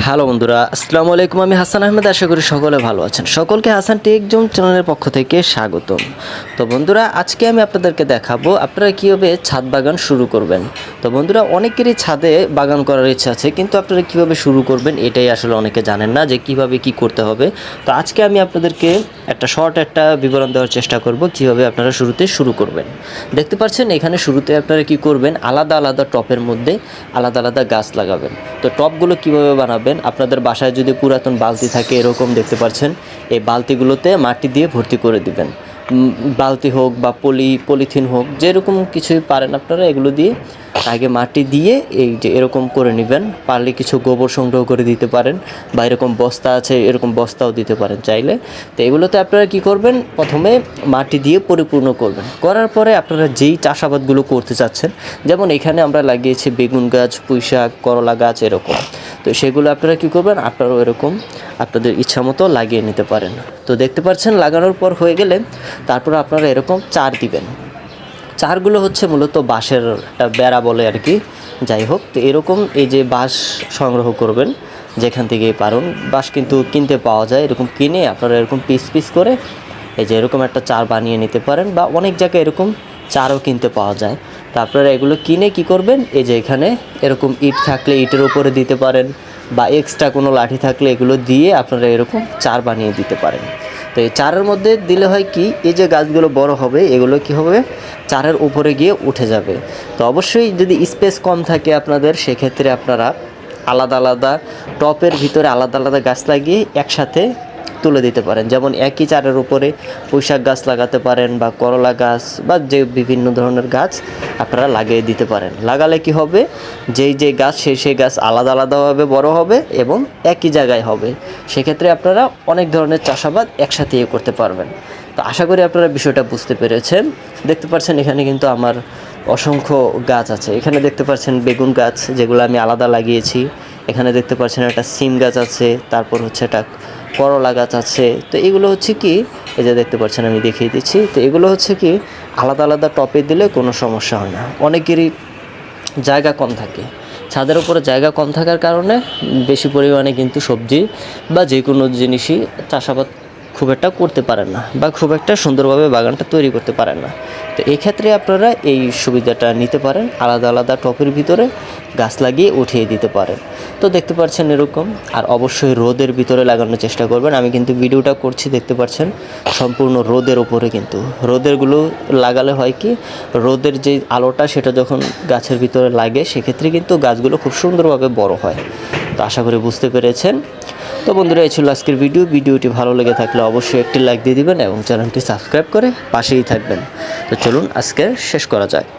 Hello বন্ধুরা, আসসালামু আলাইকুম। আমি হাসান আহমেদ, আশা করি সকলে ভালো আছেন। সকলকে হাসান টেক জোন চ্যানেলের পক্ষ থেকে স্বাগতম। তো বন্ধুরা, আজকে আমি আপনাদেরকে দেখাবো আপনারা কীভাবে ছাদ বাগান শুরু করবেন। তো বন্ধুরা, অনেকেরই ছাদে বাগান করার ইচ্ছা আছে, কিন্তু আপনারা কীভাবে শুরু করবেন এটাই আসলে অনেকে জানেন না যে কীভাবে কী করতে হবে। তো আজকে আমি আপনাদেরকে একটা বিবরণ দেওয়ার চেষ্টা করব কীভাবে আপনারা শুরুতে শুরু করবেন। দেখতে পাচ্ছেন এখানে শুরুতে আপনারা কী করবেন, আলাদা আলাদা টপের মধ্যে আলাদা আলাদা গাছ লাগাবেন। তো টপগুলো কীভাবে বানাবেন, আপনাদের বাসায় যদি পুরাতন বালতি থাকে এরকম দেখতে পাচ্ছেন, এই বালতিগুলোতে মাটি দিয়ে ভর্তি করে দিবেন। বালতি হোক বা পলিথিন হোক, যেরকম কিছুই পারেন আপনারা এগুলো দিয়ে আগে মাটি দিয়ে এই যে এরকম করে নেবেন। পারলে কিছু গোবর সংগ্রহ করে দিতে পারেন, বা এরকম বস্তা আছে এরকম বস্তাও দিতে পারেন চাইলে। তো এগুলোতে আপনারা কী করবেন, প্রথমে মাটি দিয়ে পরিপূর্ণ করবেন। করার পরে আপনারা যেই চাষাবাদগুলো করতে চাচ্ছেন, যেমন এখানে আমরা লাগিয়েছি বেগুন গাছ, পুঁই শাক, করলা গাছ এরকম। তো সেগুলো আপনারা কী করবেন, আপনারাও এরকম আপনাদের ইচ্ছা মতো লাগিয়ে নিতে পারেন। তো দেখতে পাচ্ছেন লাগানোর পর হয়ে গেলে তারপর আপনারা এরকম চার দিবেন। চারগুলো হচ্ছে মূলত বাঁশের একটা বেড়া বলে আর কি, যাই হোক। তো এরকম এই যে বাঁশ সংগ্রহ করবেন যেখান থেকেই পারুন। বাঁশ কিন্তু কিনতে পাওয়া যায়, এরকম কিনে আপনারা এরকম পিস পিস করে এই যে এরকম একটা চার বানিয়ে নিতে পারেন, বা অনেক জায়গায় এরকম চারও কিনতে পাওয়া যায়। তো আপনারা এগুলো কিনে কি করবেন, এই যে এখানে এরকম ইট থাকলে ইটের উপরে দিতে পারেন, বা এক্সট্রা কোনো লাঠি থাকলে এগুলো দিয়ে আপনারা এরকম চার বানিয়ে দিতে পারেন। তো এই চারের মধ্যে দিলে হয় কি, এই যে গাছগুলো বড় হবে এগুলো কি হবে, চারের উপরে গিয়ে উঠে যাবে। তো অবশ্যই যদি স্পেস কম থাকে আপনাদের, সেক্ষেত্রে আপনারা আলাদা আলাদা টপের ভিতরে আলাদা আলাদা গাছ লাগিয়ে একসাথে তুলে দিতে পারেন। যেমন একই চারের উপরে পুঁইশাক গাছ লাগাতে পারেন, বা করলা গাছ, বা যে বিভিন্ন ধরনের গাছ আপনারা লাগিয়ে দিতে পারেন। লাগালে কি হবে, যেই গাছ সেই গাছ আলাদা আলাদাভাবে বড় হবে এবং একই জায়গায় হবে। সেক্ষেত্রে আপনারা অনেক ধরনের চাষাবাদ একসাথে করতে পারবেন। তো আশা করি আপনারা বিষয়টা বুঝতে পেরেছেন। দেখতে পাচ্ছেন এখানে কিন্তু আমার অসংখ্য গাছ আছে। এখানে দেখতে পাচ্ছেন বেগুন গাছ, যেগুলো আমি আলাদা লাগিয়েছি। এখানে দেখতে পাচ্ছেন একটা সিম গাছ আছে, তারপর হচ্ছে একটা করলা গাছ আছে। তো এগুলো হচ্ছে কি, এই যে দেখতে পাচ্ছেন আমি দেখিয়ে দিচ্ছি। তো এগুলো হচ্ছে কি আলাদা আলাদা টপে দিলে কোনো সমস্যা হয় না। অনেকেরই জায়গা কম থাকে, ছাদের উপরে জায়গা কম থাকার কারণে বেশি পরিমাণে কিন্তু সবজি বা যে কোনো জিনিসই চাষাবাদ খুব একটা করতে পারেন না, বা খুব একটা সুন্দরভাবে বাগানটা তৈরি করতে পারেন না। তো এই ক্ষেত্রে আপনারা এই সুবিধাটা নিতে পারেন, আলাদা আলাদা টপের ভিতরে গাছ লাগিয়ে উঠিয়ে দিতে পারেন। তো দেখতে পাচ্ছেন এরকম। আর অবশ্যই রোদের ভিতরে লাগানোর চেষ্টা করবেন। আমি কিন্তু ভিডিওটা করছি, দেখতে পাচ্ছেন সম্পূর্ণ রোদের ওপরে। কিন্তু রোদেরগুলো লাগালে হয় কি, রোদের যে আলোটা সেটা যখন গাছের ভিতরে লাগে, সেক্ষেত্রে কিন্তু গাছগুলো খুব সুন্দরভাবে বড় হয়। তো আশা করি বুঝতে পেরেছেন। তো বন্ধুরা, এই ছিল আজকের ভিডিওটি ভালো লেগে থাকলে অবশ্যই একটি লাইক দিয়ে দিবেন এবং চ্যানেলটি সাবস্ক্রাইব করে পাশেই থাকবেন। তো চলুন আজকে শেষ করা যাক।